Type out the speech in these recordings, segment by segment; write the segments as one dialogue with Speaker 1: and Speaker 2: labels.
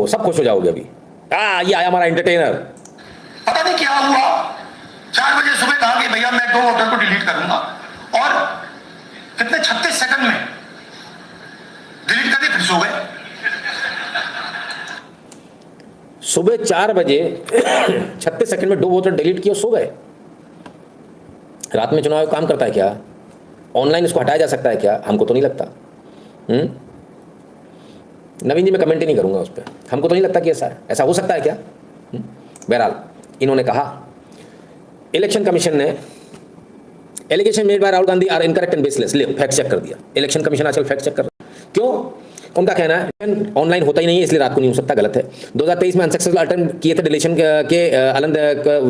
Speaker 1: सब खुश हो जाओगे अभी। ये आया हमारा एंटरटेनर।
Speaker 2: पता नहीं क्या हुआ, 4 बजे सुबह कहा कि भैया मैं 2 वोटर को डिलीट करूंगा, और कितने 36 सेकंड में डिलीट करके फिर सो गए।
Speaker 1: सुबह 4 बजे 36 सेकंड में 2 वोटर डिलीट किए, सो गए। रात में चुनाव आयोग काम करता है क्या? ऑनलाइन इसको हटाया जा सकता है क्या? हमको तो नहीं लगता। नवीन जी मैं कमेंट ही नहीं करूंगा उस पर, हमको तो नहीं लगता कि ऐसा हो सकता है क्या। बहरहाल इन्होंने कहा इलेक्शन कमीशन ने allegation made by Rahul Gandhi are incorrect and baseless, ले फैक्ट चेक कर दिया। इलेक्शन कमीशन आजकल फैक्ट चेक कर रहा है। क्यों? उनका कहना है ऑनलाइन होता ही नहीं है इसलिए रात को नहीं हो सकता, गलत है। 2023 में अनसक्सेसफुल अटेम्प्ट किए थे डिलीशन के, अलंद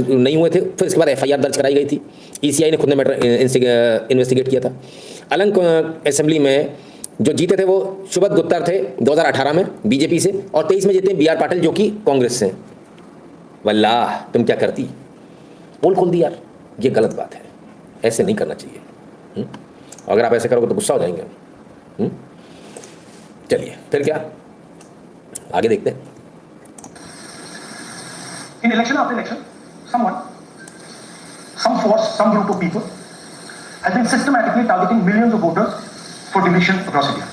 Speaker 1: नहीं हुए थे, फिर इसके बाद एफआईआर दर्ज कराई गई थी। ईसीआई ने खुद ने मैटर इन्वेस्टिगेट किया था। अलंग असेंबली में जो जीते थे वो सुब्रत गुप्ता थे 2018 में बीजेपी से, और 23 में जीते बीआर पाटिल जो कि कांग्रेस से। वल्लाह तुम क्या करती, पोल खोल दी यार, ये गलत बात है, ऐसे नहीं करना चाहिए। अगर आप ऐसे करोगे तो गुस्सा हो जाएंगे। चलिए फिर क्या आगे देखते हैं।
Speaker 2: In election after election, someone, some force, some group of people has been systematically targeting millions of voters for deletion across India.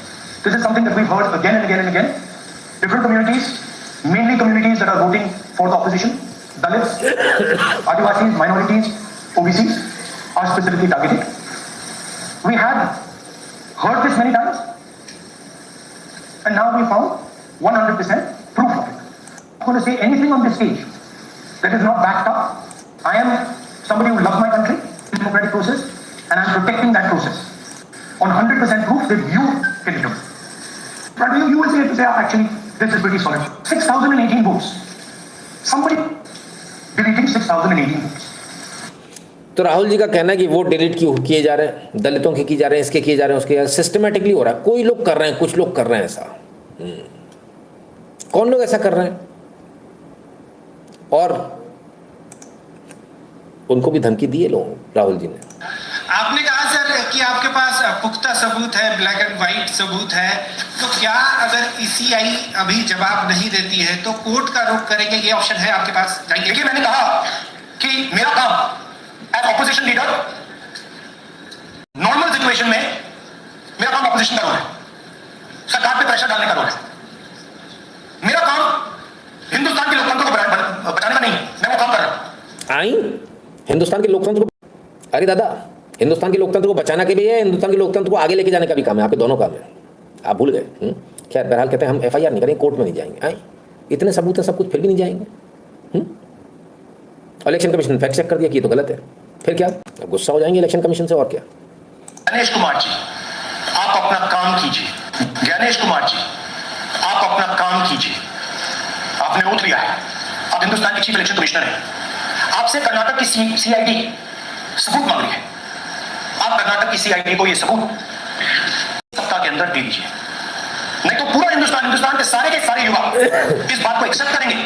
Speaker 2: This is something that we've heard again and again and again. Different communities, mainly communities that are voting for the opposition, Dalits, Adivasis, minorities, OBCs, are specifically targeted. We had heard this many times, and now we found 100% proof of it. I'm going to say anything on this stage that is not backed up. I am somebody who loves my country, democratic process, and I'm protecting that process. On 100% proof that you can determine. But you will say to say, actually, this is pretty solid. 6,018 votes. Somebody deleting 6,018 votes.
Speaker 1: तो राहुल जी का कहना है कि vote delete किए जा रहे हैं, दलितों के किए जा रहे हैं, इसके किए जा रहे हैं, उसके सिस्टमेटिकली हो रहा है। कोई लोग कर रहे हैं, कुछ लोग कर रहे हैं ऐसा। कौन लोग ऐसा कर रहे हैं? और उनको भी धमकी दी है लोग, राहुल जी ने।
Speaker 3: आपने कहा सर कि आपके पास पुख्ता सबूत है, ब्लैक एंड व्हाइट सबूत है, तो क्या अगर ईसीआई अभी जवाब नहीं देती है तो कोर्ट का रुख करेंगे, ये ऑप्शन है आपके पास?
Speaker 2: देखिए मैंने कहा कि मेरा काम as opposition leader normal situation में मेरा काम ऑपोजिशन का रोल है, सरकार पे प्रेशर डालने का रोल है। मेरा काम हिंदुस्तान के लोकतंत्र को बचाने का नहीं, मैं वो काम कर रहा हूं।
Speaker 1: हिंदुस्तान के लोकतंत्र को, अरे दादा, हिंदुस्तान के लोकतंत्र को बचाना के भी है, हिंदुस्तान के लोकतंत्र को आगे लेके जाने का भी काम है। आपके दोनों काम है, आप भूल गए। खैर बहरहाल कहते हैं हम एफआईआर नहीं करेंगे, कोर्ट में नहीं जाएंगे। इतने सबूत है सब कुछ, फिर भी नहीं जाएंगे। इलेक्शन कमीशन फैक्ट चेक कर दिया कि ये तो गलत है, फिर क्या? अब गुस्सा हो जाएंगे इलेक्शन कमीशन से, और क्या।
Speaker 2: गणेश कुमार जी, आप अपना काम कीजिए। गणेश कुमार जी, आप अपना काम कीजिए। आपने ओथ लिया है, आप हिंदुस्तान के चीफ इलेक्शन कमिश्नर हैं। आपसे कर्नाटक की सीआईडी सबूत मांग रही है। आप कर्नाटक की सीआईडी को ये सबूत सप्ताह के अंदर दे दीजिए, नहीं तो पूरा हिंदुस्तान के सारे युवा इस बात को एक्सेप्ट करेंगे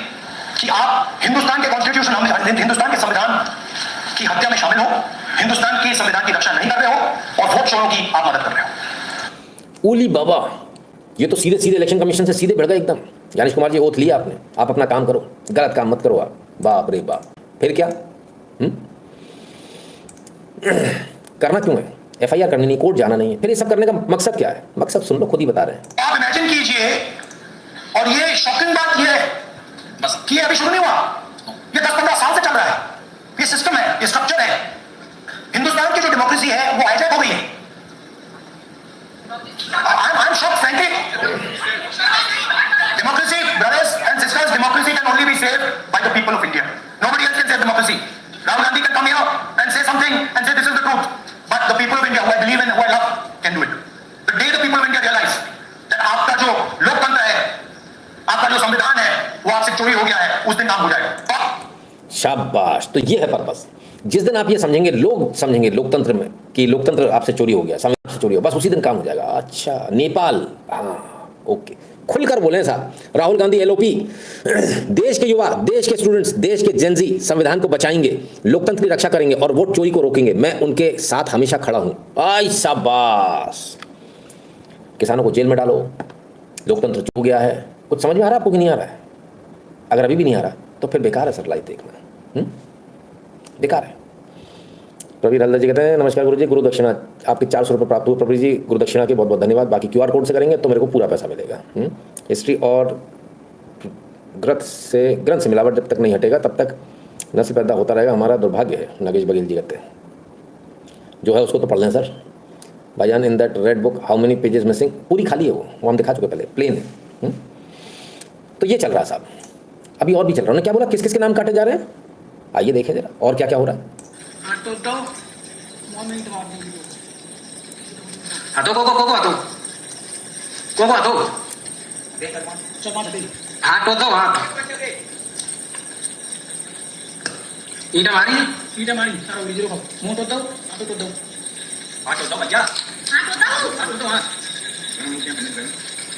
Speaker 2: कि आप हिंदुस्तान के कॉन्स्टिट्यूशन, हिंदुस्तान के संविधान की हत्या में शामिल हो, हिंदुस्तान के संविधान की रक्षा नहीं कर रहे हो, और वोट चोरों की आप मदद कर रहे हो।
Speaker 1: ओली बाबा, ये तो सीधे सीधे इलेक्शन कमीशन से सीधे भिड़ गए एकदम। गणेश कुमार जी ओथ लिया आपने, आप अपना काम करो, गलत काम मत करो आप। बाप रे बाप, फिर क्या? करना क्यों है? एफआईआर करनी नहीं, कोर्ट जाना नहीं है, फिर ये सब करने का मकसद क्या है? मकसद सुन लो, खुद ही बता रहे हैं।
Speaker 2: आप इमेजिन कीजिए, और ये शॉकिंग बात ये है बस कि अभी शुरू नहीं हुआ, ये 10-15 साल से चल रहा है। ये सिस्टम है, ये स्ट्रक्चर है। हिंदुस्तान की जो डेमोक्रेसी है वो हाईजैक हो गई है। I'm shocked, frankly. Democracy, brothers and sisters, democracy can only be saved by the people of India. Nobody else can save democracy. Rahul Gandhi can come here and say something and say this is the truth. But the people of India who I believe in, who I love, can do it. The day the people of India realize that आपका जो लोकतंत्र है, आपका जो संविधान है, वो आपसे चोरी हो गया है, उस दिन काम हो जाएगा।
Speaker 1: शाबाश, तो ये है पर्पस। जिस दिन आप ये समझेंगे, लोग समझेंगे लोकतंत्र में कि लोकतंत्र आपसे चोरी हो गया, संविधान से चोरी हो, बस उसी दिन काम हो जाएगा। अच्छा, नेपाल, हाँ ओके, खुलकर बोले साहब। राहुल गांधी एलओपी, देश के युवा, देश के स्टूडेंट्स, देश के जेनजी संविधान को बचाएंगे, लोकतंत्र की रक्षा करेंगे और वोट चोरी को रोकेंगे। मैं उनके साथ हमेशा खड़ा हूं। आई शाबाश। किसानों को जेल में डालो, लोकतंत्र हो गया है। कुछ समझ में आ रहा है आपको कि नहीं आ रहा है? अगर अभी भी नहीं आ रहा तो फिर बेकार है सर लाइव देखना, बेकार है। प्रवीर हल्दर जी कहते हैं नमस्कार गुरु जी, गुरु दक्षिणा आपके 400 रुपये प्राप्त हुए। प्रवीर जी गुरु दक्षिणा के बहुत बहुत धन्यवाद। बाकी QR कोड से करेंगे तो मेरे को पूरा पैसा मिलेगा। हिस्ट्री और ग्रंथ से मिलावट जब तक नहीं हटेगा तब तक नस्ल पैदा होता रहेगा, हमारा दुर्भाग्य है। नागेश बघेल जी कहते हैं जो है उसको तो पढ़ लें सर। भाईजान in that red book how many pages missing, पूरी खाली है वो हम दिखा चुके पहले, प्लेन है। तो ये चल रहा है साहब, अभी और भी चल रहा है। उन्होंने क्या बोला, किस किस के नाम काटे जा रहे हैं, आइए देखें जरा और क्या क्या हो रहा है।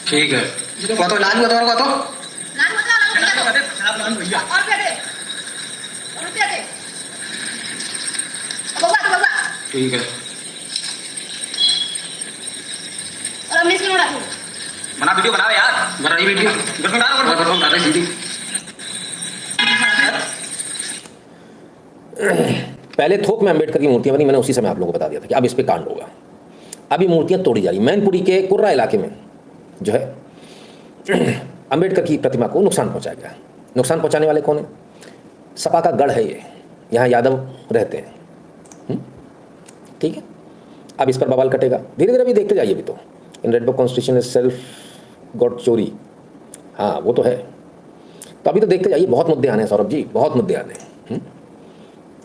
Speaker 4: ठीक है तो लाल हुआ तो ठीक है बना वीडियो बनाओ यार, बना रही वीडियो बना रही सीधी।
Speaker 1: पहले थोक में अंबेडकर की मूर्तियां बनी, मैंने उसी समय आप लोगों को बता दिया था कि अब इस पे कांड होगा। अभी मूर्तियां तोड़ी जा रही। मैनपुरी के कुर्रा इलाके में जो है अंबेडकर की प्रतिमा को नुकसान पहुंचाया गया। नुकसान पहुंचाने वाले कौन है, सपा का गढ़ है ये, यहाँ यादव रहते हैं। ठीक है, अब इस पर बवाल कटेगा धीरे धीरे, अभी देखते जाइए। अभी तो in red book constitution is self got चोरी, हाँ वो तो है। तो अभी तो देखते जाइए, बहुत मुद्दे आने हैं सौरभ जी, बहुत मुद्दे आने हैं।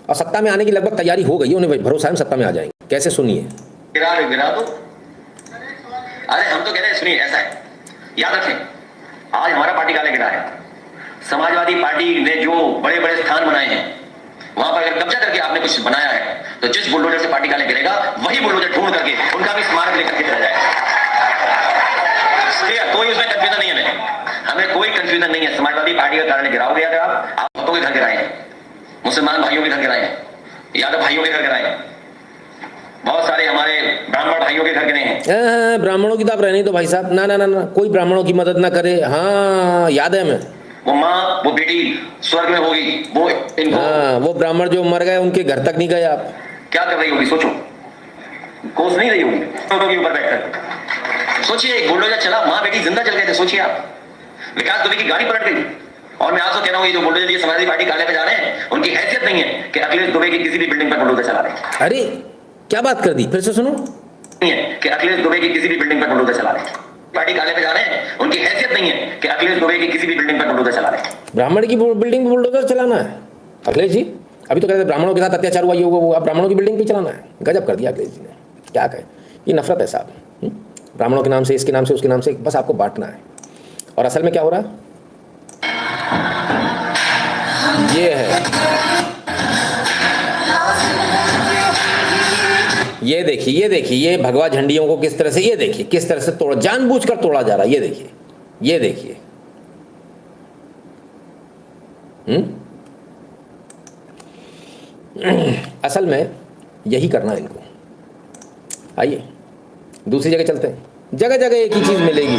Speaker 1: और सत्ता में आने की लगभग तैयारी हो गई है, उन्हें भरोसा है सत्ता में आ जाएंगे। कैसे सुनिए,
Speaker 5: गिरा दो। अरे हम तो कह रहे हैं, सुनिए ऐसा है, याद रखें आज हमारा पार्टी काले गिरा है। समाजवादी पार्टी ने जो बड़े बड़े स्थान बनाए हैं वहां पर अगर कब्जा करके आपने कुछ बनाया है तो जिस बुलडोजर से पार्टी काले गिरेगा वही बुलडोजर ढूंढ करके उनका भी स्मारक लेकर के चला जाएगा। कोई उसमें कंफ्यूजन नहीं है, हमें कोई कंफ्यूजन नहीं है। समाजवादी पार्टी का कारण गिराओगे अगर आप भक्तों के घर गिराए हैं, मुसलमान भाइयों के घर गिराए हैं, यादव भाइयों के घर गिराए हैं, बहुत सारे हमारे ब्राह्मण भाइयों के घर गिरे हैं।
Speaker 1: ब्राह्मणों की तो आप रहने दो भाई साहब, ना ना ना ना, कोई ब्राह्मणों की मदद ना करे। हाँ याद है हमें,
Speaker 5: वो माँ वो बेटी स्वर्ग में होगी, वो इनको
Speaker 1: हाँ वो ब्राह्मण जो मर गए उनके घर तक नहीं गए आप।
Speaker 5: क्या कर रही होगी सोचो, कोस नहीं रही होगी के ऊपर बैठकर। सोचिए एक बुलडोजर चला, माँ बेटी जिंदा चल गए थे। सोचिए आप, विकास दुबे की गाड़ी पलट गई। और मैं आपसे कह रहा हूँ ये जो बुलडोजर ये समाजवादी पार्टी काले पे जा रहे हैं उनकी हैसियत नहीं है कि अखिलेश दुबे की किसी भी बिल्डिंग पर बुलडोजर चला रहे।
Speaker 1: अरे क्या बात कर दी, फिर से सुनो।
Speaker 5: नहीं है कि अखिलेश दुबे की किसी भी बिल्डिंग पर बुलडोजर चला रहे। पार्टी काले पे जा रहे हैं, उनकी हैसियत नहीं है कि अखिलेश दुबे की किसी भी बिल्डिंग पर बुलडोजर चला रहे।
Speaker 1: ब्राह्मण की बिल्डिंग पर बुलडोजर चलाना है अखिलेश जी? अभी तो कहते ब्राह्मणों के साथ अत्याचार हुआ ये होगा वो, अब ब्राह्मणों की बिल्डिंग भी चलाना है। गजब कर दिया अखिलेश जी ने, क्या कहे, ये नफरत है साहब। ब्राह्मणों के नाम से, इसके नाम से, उसके नाम से, बस आपको बांटना है। और असल में क्या हो रहा है ये है, ये देखिए, ये देखिए, ये भगवा झंडियों को किस तरह से, ये देखिए किस तरह से तोड़ा, जानबूझकर तोड़ा जा रहा है। ये देखिए, ये देखिए। असल में यही करना है इनको। आइए दूसरी जगह चलते हैं, जगह जगह एक ही चीज मिलेगी।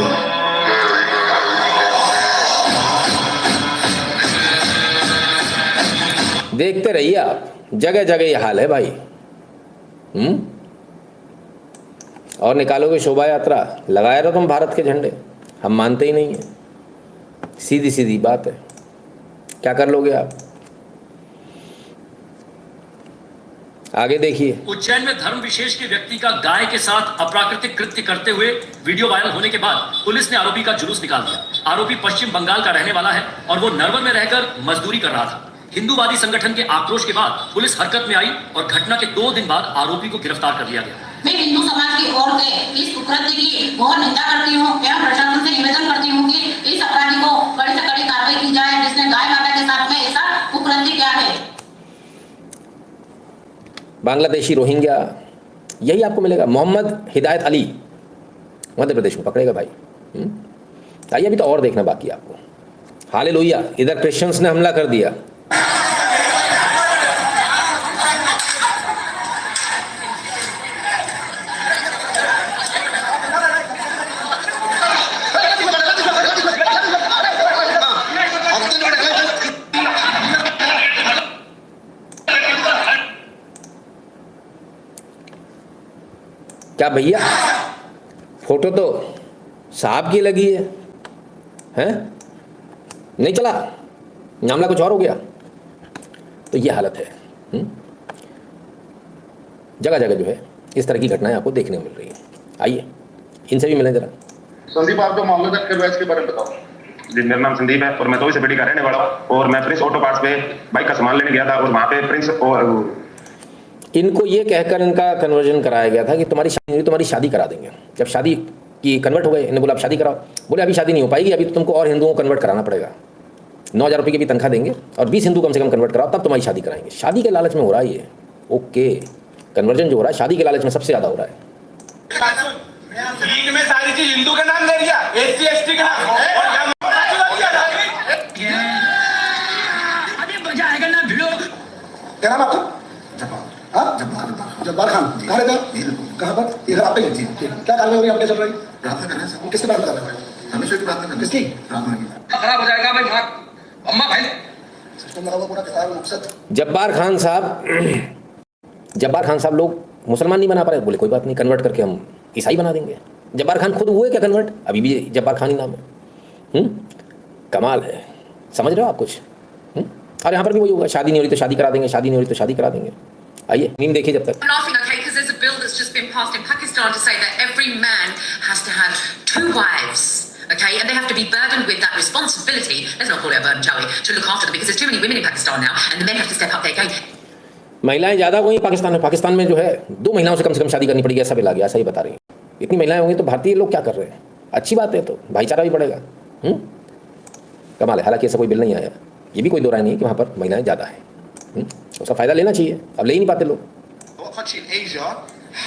Speaker 1: देखते रहिए आप, जगह जगह ये हाल है भाई। और निकालोगे शोभा यात्रा, लगाए रहो तुम भारत के झंडे, हम मानते ही नहीं है। सीधी सीधी बात है, क्या कर लोगे आप? आगे देखिए।
Speaker 6: उज्जैन में धर्म विशेष के व्यक्ति का गाय के साथ अप्राकृतिक कृत्य करते हुए वीडियो वायरल होने के बाद पुलिस ने आरोपी का जुलूस निकाल दिया। आरोपी पश्चिम बंगाल का रहने वाला है और वो नरवर में रहकर मजदूरी कर रहा था। हिंदूवादी संगठन के आक्रोश के बाद पुलिस हरकत में आई और घटना के 2 दिन बाद आरोपी को गिरफ्तार कर लिया गया।
Speaker 7: मैं हिंदू समाज की ओर से इस कुकृत्य की बहुत निंदा करती हूँ एवं प्रशासन से निवेदन करती हूँ कि इस अपराधी को कड़ी से कड़ी कार्रवाई की जाए जिसने गाय माता के साथ में ऐसा कुकृत्य किया है।
Speaker 1: बांग्लादेशी रोहिंग्या, यही आपको मिलेगा। मोहम्मद हिदायत अली मध्य प्रदेश में पकड़ेगा भाई। आइए अभी तो और देखना बाकी आपको। हालेलुया, इधर क्रिश्चियंस ने हमला कर दिया। क्या भैया, फोटो तो साहब की लगी है, हैं? नहीं चला, मामला कुछ और हो गया। तो ये हालत है। जगह जगह जो है इस तरह की घटनाएं आपको देखने को मिल रही है। आइए इनसे भी मिलें जरा।
Speaker 8: संदीप, आप जो मामले तक के बैच के बारे में बताओ।
Speaker 2: जी, मेरा नाम संदीप है और मैं तो से बेटी का रहने वाला हूँ और मैं प्रिंस ऑटो पार्ट्स पे बाइक का सामान लेने गया था और वहाँ पे प्रिंस और
Speaker 1: इनको ये कहकर इनका कन्वर्जन कराया गया था कि तुम्हारी शादी करा देंगे। जब शादी की कन्वर्ट हो गए, इन्हें बोला आप शादी कराओ। बोले अभी शादी नहीं हो पाएगी, अभी तो तुमको और हिंदुओं को कन्वर्ट कराना पड़ेगा, 9,000 रुपये की भी तनख्वाह देंगे और 20 हिंदू कम से कम कन्वर्ट कराओ, तब तुम्हारी शादी कराएंगे। शादी के लालच में हो रहा है ये। ओके, कन्वर्जन जो हो रहा है शादी के लालच में सबसे ज़्यादा हो रहा है।
Speaker 3: दीन में सारी चीज हिंदू का नाम ले लिया, एससी एसटी का नाम
Speaker 8: क्या नाम आपका? जब्बार खान। कहाँ रहते हैं? कहाँ पर? इधर आपके क्या कार्रवाई हो रही है? आपके चल रही है? किसके बारे में बता रहे हैं? किसकी?
Speaker 4: खराब हो जाएगा भाई, भाग अम्मा भाई।
Speaker 8: सिस्टम लगा हुआ पूरा किताब मकसद।
Speaker 1: जब्बार खान साहब लोग मुसलमान नहीं बना पा रहे, बोले कोई बात नहीं, कन्वर्ट करके हम ईसाई बना देंगे। जब्बार खान खुद हुए क्या कन्वर्ट? अभी भी जब्बार खान ही नाम है। कमाल है, समझ रहे हो आप कुछ? और यहाँ पर भी वही होगा, शादी नहीं हो रही तो शादी करा देंगे, शादी नहीं हो रही तो शादी करा देंगे। आइए मीम देखिए जब तक।
Speaker 9: Laughing, okay, because there's a bill that's just been passed in Pakistan to say that every man has to have 2 wives, okay, and they have to be burdened with that responsibility. Let's not call it a burden, shall we? To look after them, because there's too many women in Pakistan now, and the men have to step up their game.
Speaker 1: महिलाएं ज़्यादा हुई पाकिस्तान में जो है 2 महिलाओं से कम शादी करनी पड़ेगी, ऐसा बिल आ गया, ऐसा ही बता रही हैं। इतनी महिलाएं होंगी तो भारतीय लोग क्या कर रहे हैं? अच्छी बात है, तो भाईचारा भी बढ़ेगा। कमाल है। हालांकि ऐसा कोई बिल नहीं आया, ये भी कोई दो राय नहीं कि वहाँ पर महिलाएं ज़्यादा हैं। उसका फ़ायदा लेना चाहिए, अब ले ही नहीं पाते लोग।
Speaker 3: What country in Asia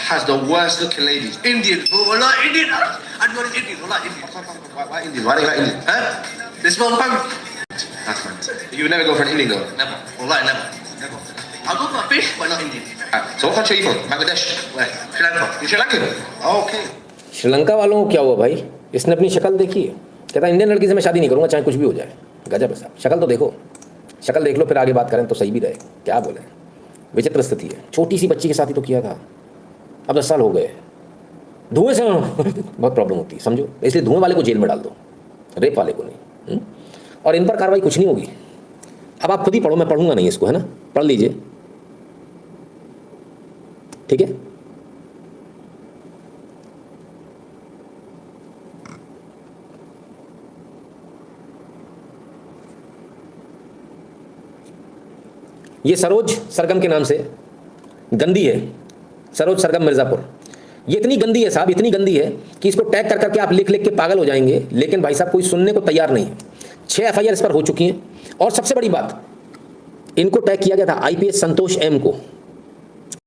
Speaker 3: has the worst looking ladies? Indian. Oh, like Indian. I'm not Indian. I like Indian. Why Indian? Why do you like Indian? Huh? They smell punk. That's fine. You would never go for an Indian girl? Never. Wallahi, never. I'll go for a fish, but not Indian. So what country are you from? Bangladesh? Where? Sri Lanka. You Sri Lankan? Okay.
Speaker 1: Sri Lanka वालों को क्या हुआ भाई? इसने अपनी शक्ल देखी है, कहता इंडियन लड़की से मैं शादी नहीं करूँगा चाहे कुछ भी हो जाए। गजब है साहब, शक्ल तो देखो, शक्ल देख लो फिर आगे बात करें तो सही भी रहे। क्या बोले, विचित्र स्थिति है। छोटी सी बच्ची के साथ ही तो किया था, अब 10 साल हो गए। धुएं से बहुत प्रॉब्लम होती है, समझो। इसलिए धुएं वाले को जेल में डाल दो, रेप वाले को नहीं। और इन पर कार्रवाई कुछ नहीं होगी। अब आप खुद ही पढ़ो, मैं पढ़ूंगा नहीं इसको, है ना? पढ़ लीजिए, ठीक है? ये सरोज सरगम के नाम से गंदी है, सरोज सरगम मिर्ज़ापुर। ये इतनी गंदी है साहब, इतनी गंदी है कि इसको टैग कर करके आप लिख लिख के पागल हो जाएंगे, लेकिन भाई साहब कोई सुनने को तैयार नहीं है। 6 FIR इस पर हो चुकी हैं। और सबसे बड़ी बात, इनको टैग किया गया था IPS संतोष M को,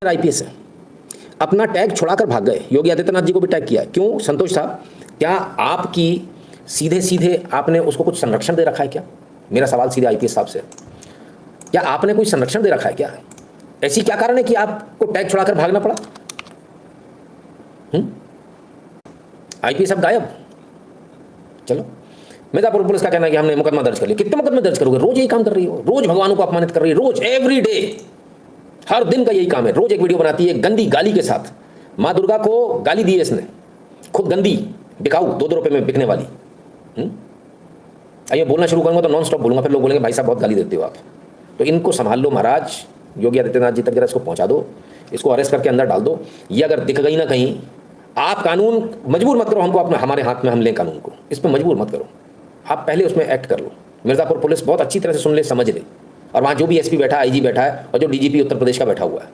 Speaker 1: IPS है, अपना टैग छुड़ाकर भाग गए। योगी आदित्यनाथ जी को भी टैग किया। क्यों संतोष साहब, क्या आपकी सीधे सीधे आपने उसको कुछ संरक्षण दे रखा है क्या? मेरा सवाल सीधे IPS साहब से, क्या आपने कोई संरक्षण दे रखा है क्या? ऐसी क्या कारण है कि आपको टैग छुड़ाकर भागना पड़ा? IPS साहब गायब। चलो, मिर्जापुर पुलिस का कहना है कि हमने मुकदमा दर्ज कर लिया। कितने मुकदमे दर्ज करोगे? रोज यही काम कर रही हो, रोज भगवानों को अपमानित कर रही है, रोज, एवरी डे, हर दिन का यही काम है। रोज एक वीडियो बनाती है गंदी गाली के साथ। माँ दुर्गा को गाली दी है इसने, खुद गंदी, बिकाऊ, 2-2 रुपए में बिकने वाली। आइए बोलना शुरू करूंगा तो नॉन स्टॉप बोलूंगा, फिर लोग बोलेंगे भाई साहब बहुत गाली देते हो आप। तो इनको संभाल लो महाराज, योगी आदित्यनाथ जी तक जरा इसको पहुंचा दो, इसको अरेस्ट करके अंदर डाल दो। ये अगर दिख गई ना कहीं, आप कानून मजबूर मत करो हमको, अपने हमारे हाथ में हम लें कानून को, इस पर मजबूर मत करो। आप पहले उसमें एक्ट कर लो। मिर्ज़ापुर पुलिस बहुत अच्छी तरह से सुन ले, समझ ले, और वहाँ जो भी SP बैठा है, IG बैठा है, और जो DGP उत्तर प्रदेश का बैठा हुआ है,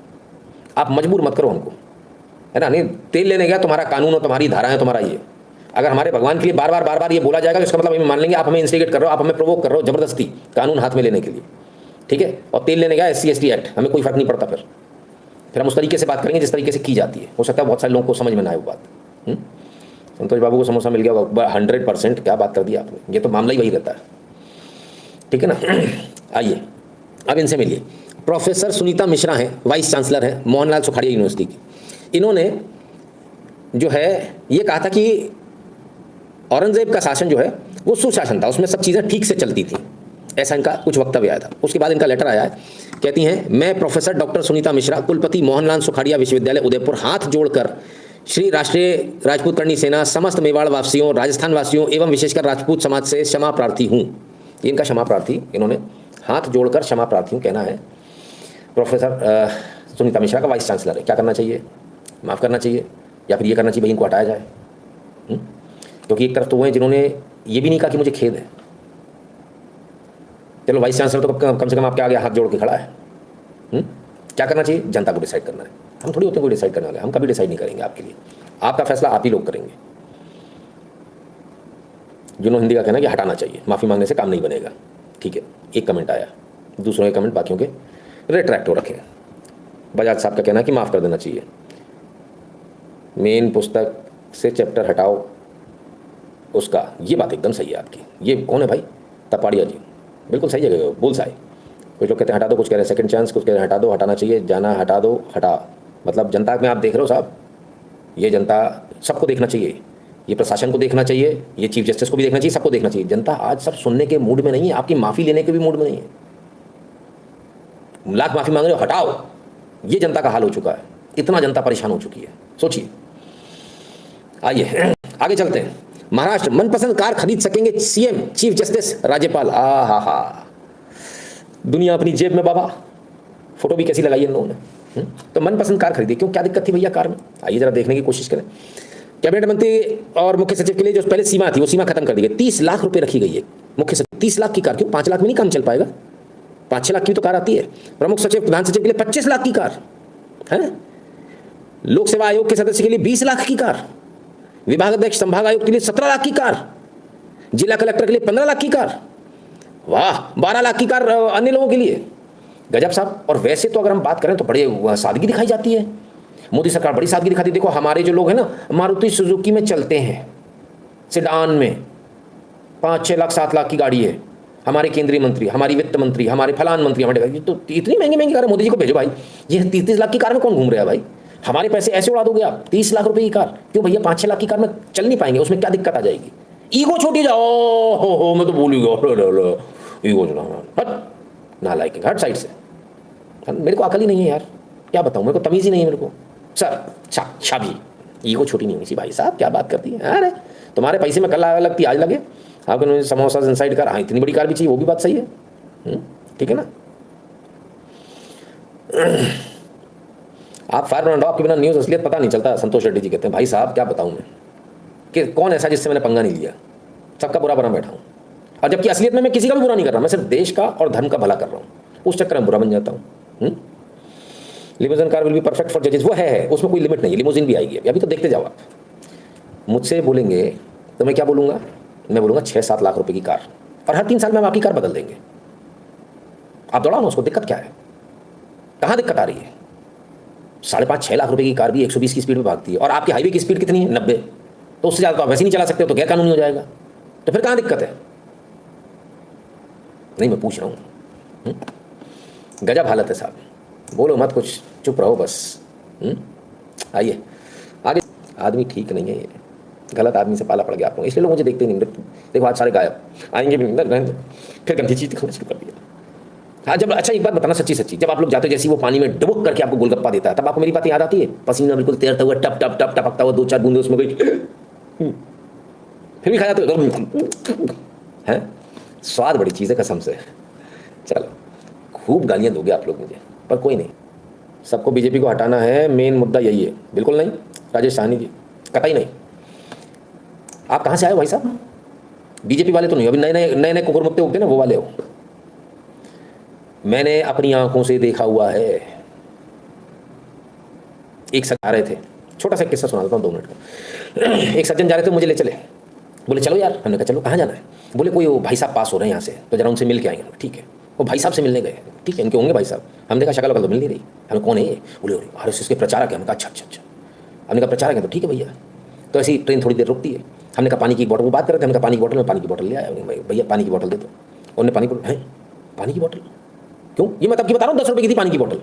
Speaker 1: आप मजबूर मत करो हमको, है ना? नहीं, तेल लेने गया तुम्हारा कानून और तुम्हारी धाराएं, तुम्हारा ये। अगर हमारे भगवान के लिए बार बार ये बोला जाएगा तो इसका मतलब हमें मान लेंगे आप हमें इंस्टिगेट कर रहे हो, आप हमें प्रोवोक कर रहे हो जबरदस्ती कानून हाथ में लेने के लिए, ठीक है? और तेल लेने गया SC ST एक्ट, हमें कोई फर्क नहीं पड़ता। फिर हम उस तरीके से बात करेंगे जिस तरीके से की जाती है। हो सकता है बहुत सारे लोगों को समझ में ना आए वो बात। संतोष बाबू को समोसा मिल गया होगा, 100%। क्या बात कर दी आपने, ये तो मामला ही वही रहता है, ठीक है ना? आइए अब इनसे मिलिए। प्रोफेसर सुनीता मिश्रा हैं, वाइस चांसलर हैं मोहनलाल सुखाड़िया यूनिवर्सिटी की। इन्होंने जो है ये कहा था कि औरंगजेब का शासन जो है वो सुशासन था, उसमें सब चीज़ें ठीक से चलती थी, ऐसा इनका कुछ वक्तव्य आया था। उसके बाद इनका लेटर आया है, कहती हैं मैं प्रोफेसर डॉक्टर सुनीता मिश्रा, कुलपति मोहनलाल सुखाड़िया विश्वविद्यालय उदयपुर, हाथ जोड़कर श्री राष्ट्रीय राजपूत करणी सेना समस्त मेवाड़ वासियों, राजस्थान वासियों एवं विशेषकर राजपूत समाज से क्षमा प्रार्थी हूँ। इनका क्षमा प्रार्थी, इन्होंने हाथ जोड़कर क्षमा प्रार्थी हूँ कहना है। प्रोफेसर सुनीता मिश्रा का वाइस चांसलर है, क्या करना चाहिए? माफ़ करना चाहिए या फिर ये करना चाहिए भाई इनको हटाया जाए? क्योंकि एक तरफ तो वो हैं जिन्होंने ये भी नहीं कहा कि मुझे खेद है। चलो वाइस चांसलर तो कम से कम आपके आगे हाथ जोड़ के खड़ा है। क्या करना चाहिए? जनता को डिसाइड करना है। हम थोड़ी होते हैं कोई डिसाइड करने वाले, हम कभी डिसाइड नहीं करेंगे आपके लिए। आपका फैसला आप ही लोग करेंगे। जिन्होंने हिंदी का कहना कि हटाना चाहिए, माफ़ी मांगने से काम नहीं बनेगा, ठीक है। एक कमेंट आया, दूसरों के कमेंट बाकियों के रिट्रैक्ट हो रखे। बजाज साहब का कहना है कि माफ़ कर देना चाहिए, मेन पुस्तक से चैप्टर हटाओ उसका। ये बात एकदम सही है आपकी। ये कौन है भाई? तपाड़िया जी, बिल्कुल सही जगह बोल साए। कुछ लोग कहते हैं हटा दो, कुछ कह रहे हैं सेकंड चांस, कुछ कह रहे हैं हटा दो, हटाना चाहिए, जाना, हटा दो, हटा। मतलब जनता में आप देख रहे हो साहब, ये जनता सबको देखना चाहिए, ये प्रशासन को देखना चाहिए, ये चीफ जस्टिस को भी देखना चाहिए, सबको देखना चाहिए। जनता आज सब सुनने के मूड में नहीं है, आपकी माफ़ी लेने के भी मूड में नहीं है। लाख माफ़ी मांग रहे हो, हटाओ, ये जनता का हाल हो चुका है। इतना जनता परेशान हो चुकी है, सोचिए। आइए आगे चलते हैं। महाराष्ट्र, मनपसंद कार खरीद सकेंगे सीएम, चीफ जस्टिस, राज्यपाल। हा, दुनिया अपनी जेब में बाबा। फोटो भी कैसी लगाई इन लोगों ने। तो मनपसंद कार खरीदी, क्यों, क्या दिक्कत थी भैया कार में? आइए जरा देखने की कोशिश करें। कैबिनेट मंत्री और मुख्य सचिव के लिए जो पहले सीमा थी वो सीमा खत्म कर दी गई। 30 लाख रुपए रखी गई है। मुख्य सचिव 30 लाख की कार, क्यों? 5 लाख में नहीं काम चल पाएगा? 5-6 लाख की तो कार आती है। प्रमुख सचिव, प्रधान सचिव के लिए 25 लाख की कार है। लोक सेवा आयोग के सदस्य के लिए 20 लाख की कार, विभाग अध्यक्ष, संभाग आयुक्त के लिए 17 लाख की कार, जिला कलेक्टर के लिए 15 लाख की कार, वाह, 12 लाख की कार अन्य लोगों के लिए। गजब साहब। और वैसे तो अगर हम बात करें तो बड़े सादगी दिखाई जाती है। मोदी सरकार बड़ी सादगी दिखाती है। देखो हमारे जो लोग हैं ना, मारुति सुजुकी में चलते हैं, सेडान में, 5-6 लाख 7 लाख की गाड़ी है। हमारे केंद्रीय मंत्री, हमारी वित्त मंत्री, हमारे फलान मंत्री, हमारे तो इतनी महंगी महंगी कार है। मोदी जी को भेजो भाई, ये 30-30 लाख की कार में कौन घूम रहा है भाई? हमारे पैसे ऐसे उड़ा दोगे आप? 30 लाख रुपए की कार, क्यों भैया? 5-6 लाख की कार में चल नहीं पाएंगे, उसमें क्या दिक्कत आ जाएगी? ईगो छोटी जाओ, हो मैं तो भूल ही गया, ईगो हट, ना लाइक हट साइड से। मेरे को अकल ही नहीं है यार, क्या बताऊं, मेरे को तमीज़ ही नहीं है मेरे को सर। शाबी, ईगो छोटी नहीं हुई सी भाई साहब, क्या बात करती है? अरे तुम्हारे पैसे में कल लगती आज लगे। आपको समोसा इनसाइड कार, हाँ इतनी बड़ी कार भी चाहिए, वो भी बात सही है, ठीक है ना। आप फायर एंड डॉग के बिना न्यूज़ असलियत पता नहीं चलता, संतोष रेड्डी जी कहते हैं। भाई साहब क्या बताऊं मैं कि कौन ऐसा जिससे मैंने पंगा नहीं लिया, सबका बुरा बना बैठा हूं। और जबकि असलियत में मैं किसी का भी बुरा नहीं कर रहा, मैं सिर्फ देश का और धर्म का भला कर रहा हूं, उस चक्कर में बुरा बन जाता हूं। Limousine car will be perfect for जजेस, वो है, उसमें कोई लिमिट नहीं है। लिमोजिन भी आएगी अभी, तो देखते जाओ आप। मुझसे बोलेंगे तो मैं क्या बोलूँगा? मैं बोलूँगा 6-7 लाख रुपए की कार, और हर 3 साल में हम आपकी कार बदल देंगे। आप दौड़ाओ ना उसको, दिक्कत क्या है? कहाँ दिक्कत आ रही है? 5.5-6 लाख रुपए की कार भी 120 की स्पीड में भागती है, और आपकी हाईवे की स्पीड कितनी है? 90। तो उससे ज़्यादा तो आप वैसे नहीं चला सकते हो, तो गैर कानूनी हो जाएगा। तो फिर कहाँ दिक्कत है? नहीं, मैं पूछ रहा हूँ। गजब हालत है साहब, बोलो मत कुछ, चुप रहो बस। आइए आगे। आदमी ठीक नहीं है, ये गलत आदमी से पाला पड़ गया आप लोग, इसलिए लोग मुझे देखते नहीं। देखो आज सारे गायब, आएंगे भी नहीं, फिर गंदी चीज़ दिखाना शुरू कर दिया। हाँ जब, अच्छा एक बात बताना सच्ची सच्ची, जब आप लोग जाते हो जैसे वो पानी में डुबक करके आपको गोलगप्पा देता है, तब आपको मेरी बात याद आती है? पसीना बिल्कुल तैरता हुआ, टप टप टप टपकता हुआ, 2-4 बूंदे उसमें गई, फिर भी खा जाते हो हैं। स्वाद बड़ी चीज़ है कसम से। चलो खूब गालियाँ दोगे आप लोग मुझे, पर कोई नहीं, सबको बीजेपी को हटाना है, मेन मुद्दा यही है। बिल्कुल नहीं राजेश साहनी जी, कतई नहीं। आप कहाँ से आए हो भाई साहब? बीजेपी वाले तो नहीं, अभी नए कुकुर मुत्ते उगते ना, वो वाले हो। मैंने अपनी आंखों से देखा हुआ है। एक सज्जन जा रहे थे, छोटा सा किस्सा सुना देता हूँ 2 मिनट का। एक सज्जन जा रहे थे, मुझे ले चले, बोले चलो यार। हमने कहा चलो, कहाँ जाना है? बोले कोई वो भाई साहब पास हो रहे हैं यहाँ से, तो जरा उनसे मिल के आएंगे। ठीक है, वो भाई साहब से मिलने गए। ठीक है, इनके होंगे भाई साहब। हमने कहा शक्ल वकल तो मिल नहीं रही, हमें कौन है ये? बोले RSS के प्रचारक है। हमने कहा अच्छा। हमने कहा प्रचारक है तो ठीक है भैया। तो ऐसी ट्रेन थोड़ी देर रुकती है। हमने कहा पानी की बोतल, वो बात कर रहे थे, हमने कहा पानी की बोतल, में पानी की बोतल ले आया। भैया पानी की बोतल दे दो। उन्होंने पानी की पानी की बोतल क्यों? ये मैं तब की बता रहा हूँ, 10 रुपये की थी पानी की बोतल,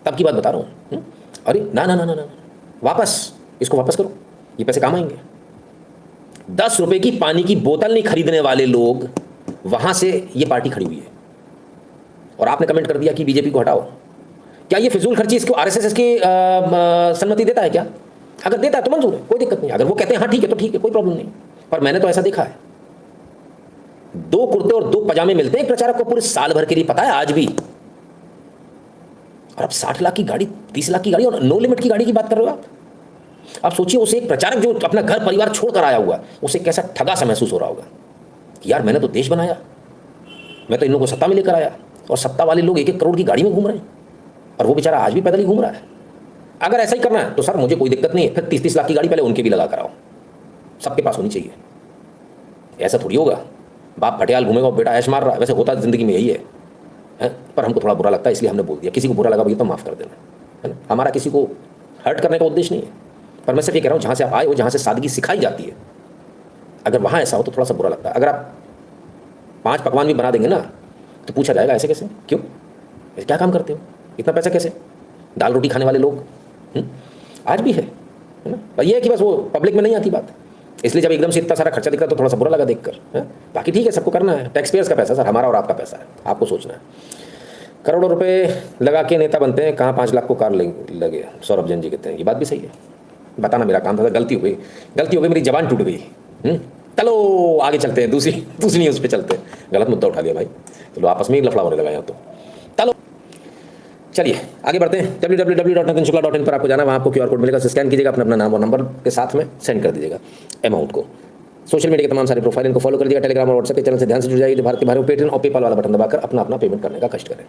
Speaker 1: तब की बात बता रहा हूँ। अरे ना, वापस, इसको वापस करो, ये पैसे काम आएंगे। 10 रुपये की पानी की बोतल नहीं खरीदने वाले लोग, वहां से ये पार्टी खड़ी हुई है। और आपने कमेंट कर दिया कि बीजेपी को हटाओ। क्या ये फिजूल खर्ची इसको RSS इसकी सम्मति देता है क्या? अगर देता है तो मंजूर है, कोई दिक्कत नहीं। अगर वो कहते हैं हाँ ठीक है तो ठीक है, कोई प्रॉब्लम नहीं। पर मैंने तो ऐसा देखा है, 2 कुर्ते और 2 पजामे मिलते हैं एक प्रचारक को पूरे साल भर के लिए, पता है आज भी। और अब 60 लाख की गाड़ी, 30 लाख की गाड़ी और नो लिमिट की गाड़ी की बात कर रहे हो आप। आप सोचिए उसे एक प्रचारक जो अपना घर परिवार छोड़कर आया हुआ, उसे कैसा ठगा सा महसूस हो रहा होगा कि यार मैंने तो देश बनाया, मैं तो इन लोगों को सत्ता में लेकर आया, और सत्ता वाले लोग 1-1 करोड़ की गाड़ी में घूम रहे हैं और वो बेचारा आज भी पैदल ही घूम रहा है। अगर ऐसा ही करना है तो सर मुझे कोई दिक्कत नहीं है, फिर 30-30 लाख की गाड़ी पहले उनके भी लगा कराओ, सबके पास होनी चाहिए। ऐसा थोड़ी होगा बाप खटियाल घूमेगा और बेटा ऐश मार रहा है, वैसे होता ज़िंदगी में यही है। पर हमको थोड़ा बुरा लगता है इसलिए हमने बोल दिया। किसी को बुरा लगा भैया तो माफ़ कर देना, है ना। हमारा किसी को हर्ट करने का उद्देश्य नहीं है, पर मैं सिर्फ ये कह रहा हूँ जहाँ से आप आए हो, जहाँ से सादगी सिखाई जाती है, अगर वहाँ ऐसा हो तो थोड़ा सा बुरा लगता है। अगर आप 5 पकवान भी बना देंगे ना तो पूछा जाएगा ऐसे कैसे, क्यों, ऐसे क्या काम करते हो, इतना पैसा कैसे, दाल रोटी खाने वाले लोग आज भी है ना। पर ये है कि बस वो पब्लिक में नहीं आती बात, इसलिए जब एकदम से इतना सारा खर्चा दिख रहा तो थोड़ा सा बुरा लगा देखकर। बाकी ठीक है, सबको करना है, टैक्स पेयर्स का पैसा सर, हमारा और आपका पैसा है, आपको सोचना है। करोड़ों रुपए लगा के नेता बनते हैं, कहाँ 5 लाख को कार लगे, सौरभ जैन जी कहते हैं। ये बात भी सही है, बताना मेरा काम था, गलती हो गई, मेरी जबान टूट गई। चलो आगे चलते हैं, दूसरी न्यूज़ पे चलते हैं। गलत मुद्दा उठा लिया भाई, चलो आपस में ही लफड़ा होने लगा यहाँ तो। चलो चलिए आगे बढ़ते हैं। www.nitinshukla.in पर आपको जाना, वहाँ आपको QR कोड मिलेगा, स्कैन कीजिएगा, अपना नाम और नंबर के साथ में सेंड कर दीजिएगा अमाउंट को। सोशल मीडिया के तमाम सारे प्रोफाइल इनको फॉलो कर दिया, टेलीग्राम और व्हाट्सएप के चैनल से ध्यान से जुड़ जाइए। भारतीय पेटीएम और पेपाल वाला बटन दबाकर अपना पेमेंट करने का कष्ट करें।